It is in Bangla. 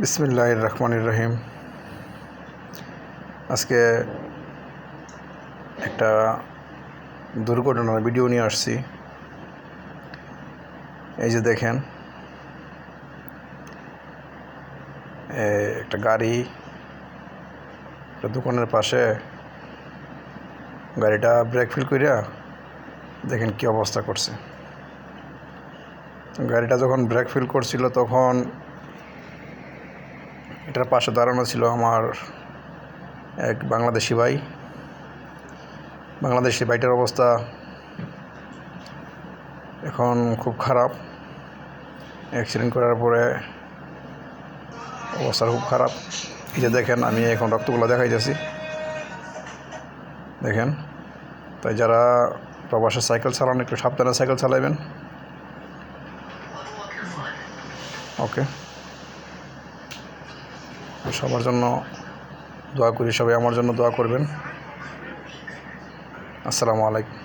বিসমিল্লাহির রহমানির রহিম। আজকে একটা দুর্ঘটনার ভিডিও নিয়ে আসছি। এই যে দেখেন, একটা গাড়ি একটা দোকানের পাশে গাড়িটা ব্রেক ফেল কইরা দেখেন কি অবস্থা করছে। গাড়িটা যখন ব্রেক ফেল করছিল তখন এটার পাশে দাঁড়ানো ছিল আমার এক বাংলাদেশি ভাই। বাংলাদেশি ভাইটার অবস্থা এখন খুব খারাপ। অ্যাক্সিডেন্ট করার পরে অবস্থা খুব খারাপ। এই যে দেখেন, আমি এখন রক্তগুলো দেখাইতেছি, দেখেন। তাই যারা প্রবাসে সাইকেল চালান একটু সাবধানে সাইকেল চালাবেন। ওকে, সবার জন্য দোয়া করি, সবাই আমার জন্য দোয়া করবেন। আসসালামু আলাইকুম।